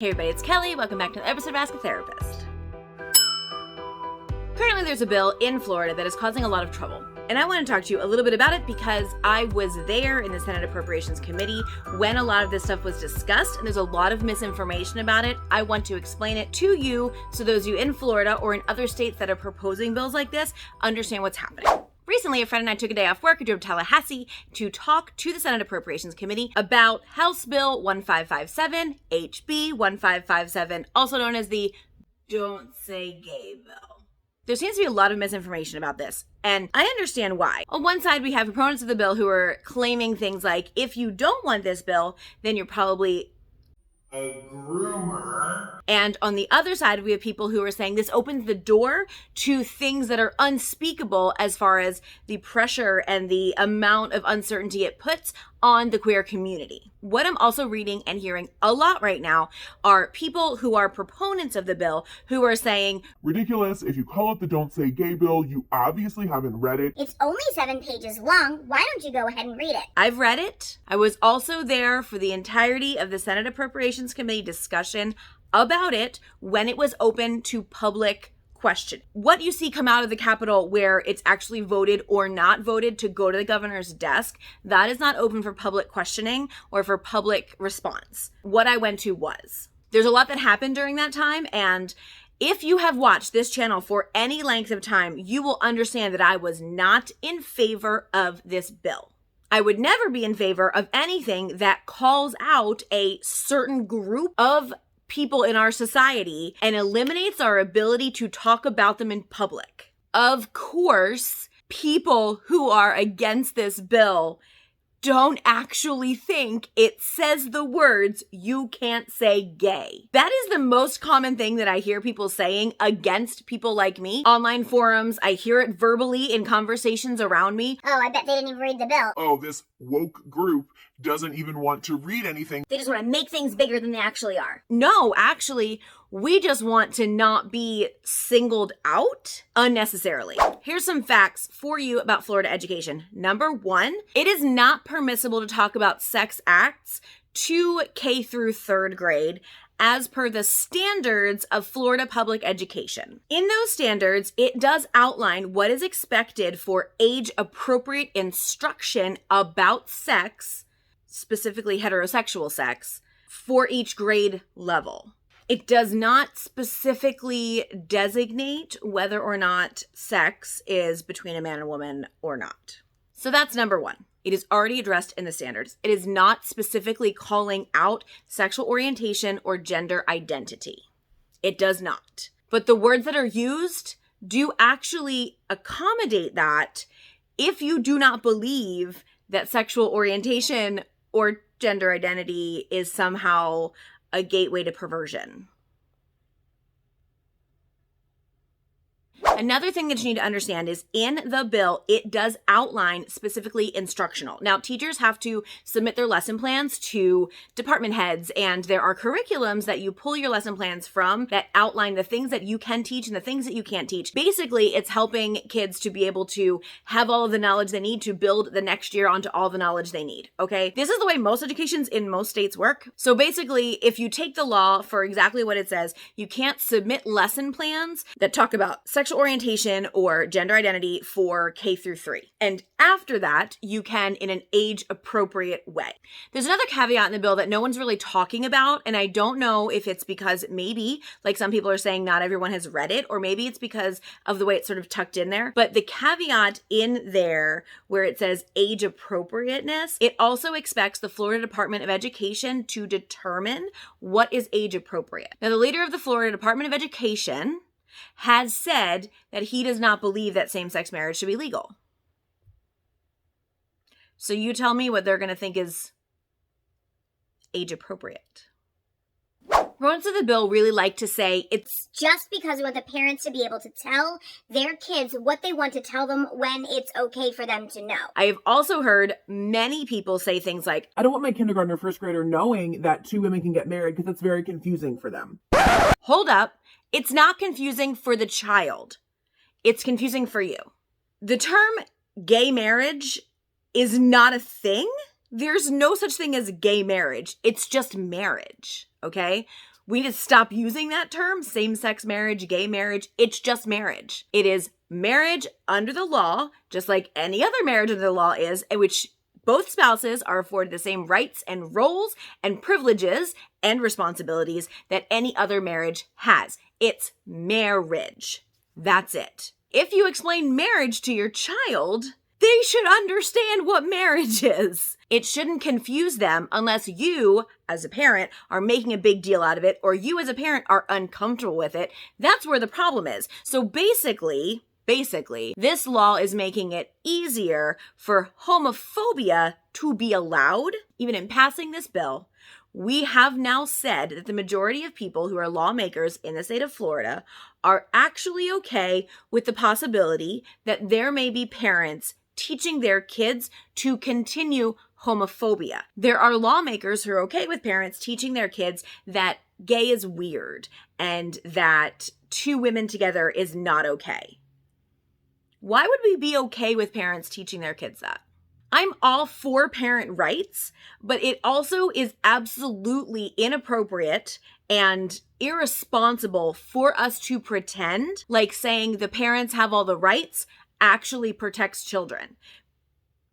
Hey everybody, it's Kelly. Welcome back to another episode of Ask a Therapist. Currently there's a bill in Florida that is causing a lot of trouble. And I want to talk to you a little bit about it because I was there in the Senate Appropriations Committee when a lot of this stuff was discussed, and there's a lot of misinformation about it. I want to explain it to you so those of you in Florida or in other states that are proposing bills like this understand what's happening. Recently, a friend and I took a day off work and drove to Tallahassee to talk to the Senate Appropriations Committee about House Bill 1557, HB 1557, also known as the Don't Say Gay bill. There seems to be a lot of misinformation about this, and I understand why. On one side, we have proponents of the bill who are claiming things like, if you don't want this bill, then you're probably a groomer. And on the other side, we have people who are saying this opens the door to things that are unspeakable as far as the pressure and the amount of uncertainty it puts on the queer community. What I'm also reading and hearing a lot right now are people who are proponents of the bill who are saying, ridiculous, if you call it the Don't Say Gay bill, you obviously haven't read it. It's only 7 pages long. Why don't you go ahead and read it? I've read it. I was also there for the entirety of the Senate Appropriations Committee discussion about it when it was open to public question. What you see come out of the Capitol where it's actually voted or not voted to go to the governor's desk, that is not open for public questioning or for public response. What I went to was. There's a lot that happened during that time, and if you have watched this channel for any length of time, you will understand that I was not in favor of this bill. I would never be in favor of anything that calls out a certain group of people in our society and eliminates our ability to talk about them in public. Of course, people who are against this bill don't actually think it says the words, you can't say gay. That is the most common thing that I hear people saying against people like me. Online forums, I hear it verbally in conversations around me. Oh, I bet they didn't even read the bill. Oh, this woke group doesn't even want to read anything. They just want to make things bigger than they actually are. No, actually, we just want to not be singled out unnecessarily. Here's some facts for you about Florida education. Number 1, it is not permissible to talk about sex acts to K through 3rd grade as per the standards of Florida public education. In those standards, it does outline what is expected for age-appropriate instruction about sex, specifically heterosexual sex, for each grade level. It does not specifically designate whether or not sex is between a man and a woman or not. So that's number 1. It is already addressed in the standards. It is not specifically calling out sexual orientation or gender identity. It does not. But the words that are used do actually accommodate that if you do not believe that sexual orientation or gender identity is somehow a gateway to perversion. Another thing that you need to understand is in the bill, it does outline specifically instructional. Now, teachers have to submit their lesson plans to department heads, and there are curriculums that you pull your lesson plans from that outline the things that you can teach and the things that you can't teach. Basically, it's helping kids to be able to have all of the knowledge they need to build the next year onto all the knowledge they need, okay? This is the way most educations in most states work. So basically, if you take the law for exactly what it says, you can't submit lesson plans that talk about sexual orientation or gender identity for K through 3. And after that, you can in an age-appropriate way. There's another caveat in the bill that no one's really talking about, and I don't know if it's because maybe, like some people are saying, not everyone has read it, or maybe it's because of the way it's sort of tucked in there. But the caveat in there where it says age appropriateness, it also expects the Florida Department of Education to determine what is age appropriate. Now, the leader of the Florida Department of Education has said that he does not believe that same-sex marriage should be legal. So you tell me what they're going to think is age appropriate. Proponents of the bill really like to say it's just because we want the parents to be able to tell their kids what they want to tell them when it's okay for them to know. I have also heard many people say things like, I don't want my kindergartner or first grader knowing that 2 women can get married because it's very confusing for them. Hold up. It's not confusing for the child. It's confusing for you. The term gay marriage is not a thing. There's no such thing as gay marriage. It's just marriage, okay? We need to stop using that term, same-sex marriage, gay marriage. It's just marriage. It is marriage under the law, just like any other marriage under the law is, in which both spouses are afforded the same rights and roles and privileges and responsibilities that any other marriage has. It's marriage. That's it. If you explain marriage to your child, they should understand what marriage is. It shouldn't confuse them unless you, as a parent, are making a big deal out of it, or you as a parent are uncomfortable with it. That's where the problem is. So basically, this law is making it easier for homophobia to be allowed. Even in passing this bill, we have now said that the majority of people who are lawmakers in the state of Florida are actually okay with the possibility that there may be parents teaching their kids to continue homophobia. There are lawmakers who are okay with parents teaching their kids that gay is weird and that two women together is not okay. Why would we be okay with parents teaching their kids that? I'm all for parent rights, but it also is absolutely inappropriate and irresponsible for us to pretend like saying the parents have all the rights actually protects children.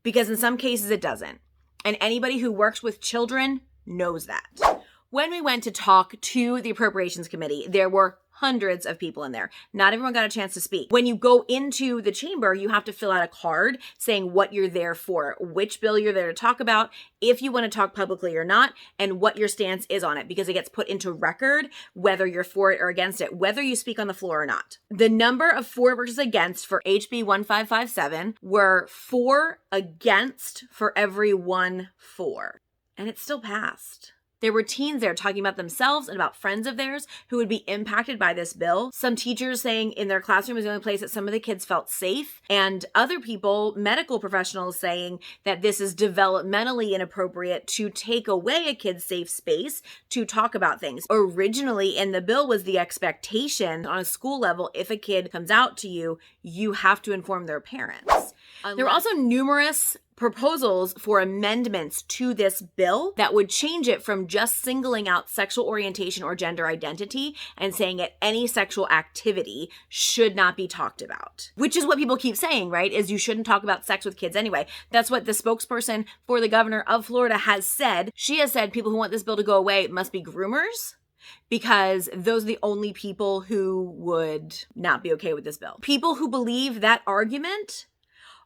Because in some cases it doesn't. And anybody who works with children knows that. When we went to talk to the Appropriations Committee, there were hundreds of people in there. Not everyone got a chance to speak. When you go into the chamber, you have to fill out a card saying what you're there for, which bill you're there to talk about, if you want to talk publicly or not, and what your stance is on it, because it gets put into record whether you're for it or against it, whether you speak on the floor or not. The number of for versus against for HB 1557 were 4 against for every 1 for. And it still passed. There were teens there talking about themselves and about friends of theirs who would be impacted by this bill. Some teachers saying in their classroom was the only place that some of the kids felt safe. And other people, medical professionals, saying that this is developmentally inappropriate to take away a kid's safe space to talk about things. Originally in the bill was the expectation on a school level, if a kid comes out to you, you have to inform their parents. There were also numerous proposals for amendments to this bill that would change it from just singling out sexual orientation or gender identity and saying that any sexual activity should not be talked about. Which is what people keep saying, right? Is you shouldn't talk about sex with kids anyway. That's what the spokesperson for the governor of Florida has said. She has said people who want this bill to go away must be groomers, because those are the only people who would not be okay with this bill. People who believe that argument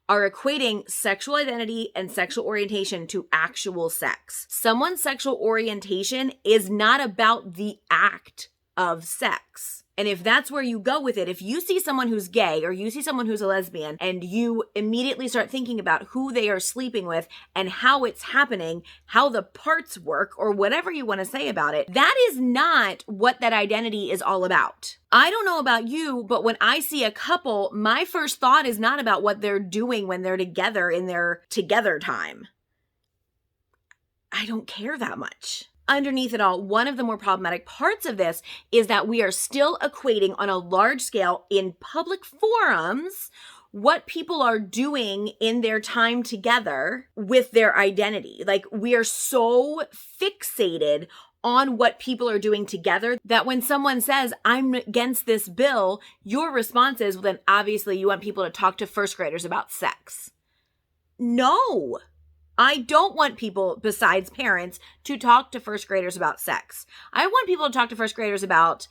are equating sexual identity and sexual orientation to actual sex. Someone's sexual orientation is not about the act of sex. And if that's where you go with it, if you see someone who's gay or you see someone who's a lesbian and you immediately start thinking about who they are sleeping with and how it's happening, how the parts work, or whatever you want to say about it, that is not what that identity is all about. I don't know about you, but when I see a couple, my first thought is not about what they're doing when they're together in their together time. I don't care that much. Underneath it all, one of the more problematic parts of this is that we are still equating on a large scale in public forums what people are doing in their time together with their identity. Like, we are so fixated on what people are doing together that when someone says, I'm against this bill, your response is, well, then obviously you want people to talk to first graders about sex. No. I don't want people, besides parents, to talk to first graders about sex. I want people to talk to first graders about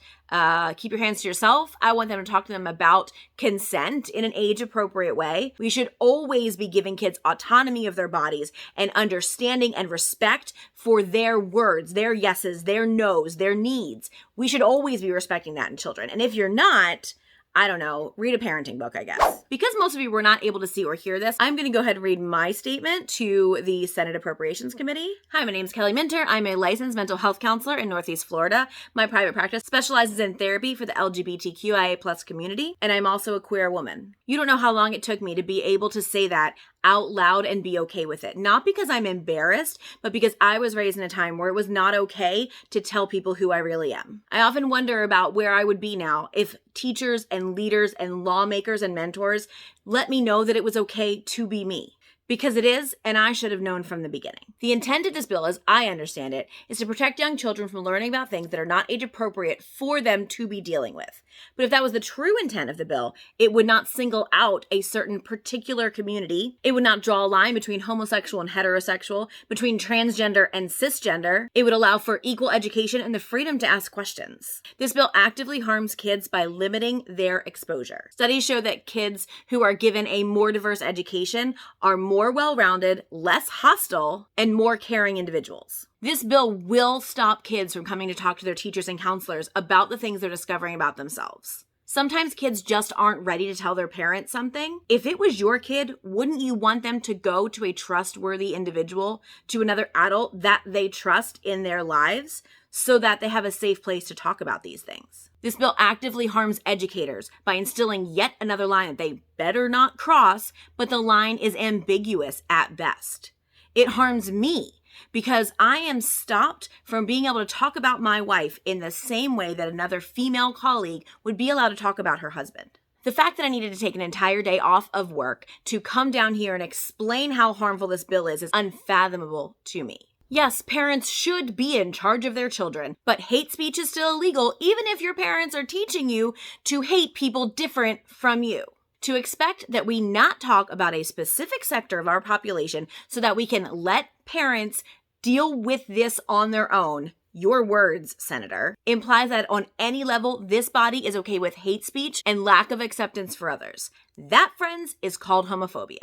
keep your hands to yourself. I want them to talk to them about consent in an age-appropriate way. We should always be giving kids autonomy of their bodies and understanding and respect for their words, their yeses, their nos, their needs. We should always be respecting that in children. And if you're not, I don't know, read a parenting book, I guess. Because most of you were not able to see or hear this, I'm going to go ahead and read my statement to the Senate Appropriations Committee. Hi, my name is Kelly Minter. I'm a licensed mental health counselor in Northeast Florida. My private practice specializes in therapy for the LGBTQIA+ community, and I'm also a queer woman. You don't know how long it took me to be able to say that out loud and be okay with it. Not because I'm embarrassed, but because I was raised in a time where it was not okay to tell people who I really am. I often wonder about where I would be now if teachers and leaders and lawmakers and mentors let me know that it was okay to be me. Because it is, and I should have known from the beginning. The intent of this bill, as I understand it, is to protect young children from learning about things that are not age appropriate for them to be dealing with. But if that was the true intent of the bill, it would not single out a certain particular community. It would not draw a line between homosexual and heterosexual, between transgender and cisgender. It would allow for equal education and the freedom to ask questions. This bill actively harms kids by limiting their exposure. Studies show that kids who are given a more diverse education are more well-rounded, less hostile, and more caring individuals. This bill will stop kids from coming to talk to their teachers and counselors about the things they're discovering about themselves. Sometimes kids just aren't ready to tell their parents something. If it was your kid, wouldn't you want them to go to a trustworthy individual, to another adult that they trust in their lives, so that they have a safe place to talk about these things? This bill actively harms educators by instilling yet another line that they better not cross, but the line is ambiguous at best. It harms me because I am stopped from being able to talk about my wife in the same way that another female colleague would be allowed to talk about her husband. The fact that I needed to take an entire day off of work to come down here and explain how harmful this bill is unfathomable to me. Yes, parents should be in charge of their children, but hate speech is still illegal even if your parents are teaching you to hate people different from you. To expect that we not talk about a specific sector of our population so that we can let parents deal with this on their own, your words, Senator, implies that on any level, this body is okay with hate speech and lack of acceptance for others. That, friends, is called homophobia.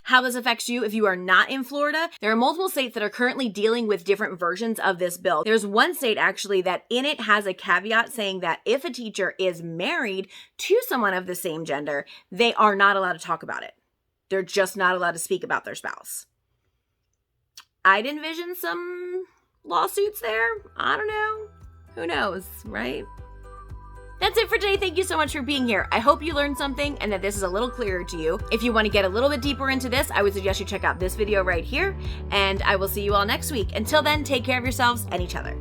How this affects you if you are not in Florida. There are multiple states that are currently dealing with different versions of this bill. There's one state actually that in it has a caveat saying that if a teacher is married to someone of the same gender, they are not allowed to talk about it. They're just not allowed to speak about their spouse. I'd envision some lawsuits there. I don't know. Who knows, right? That's it for today. Thank you so much for being here. I hope you learned something and that this is a little clearer to you. If you want to get a little bit deeper into this, I would suggest you check out this video right here, and I will see you all next week. Until then, take care of yourselves and each other.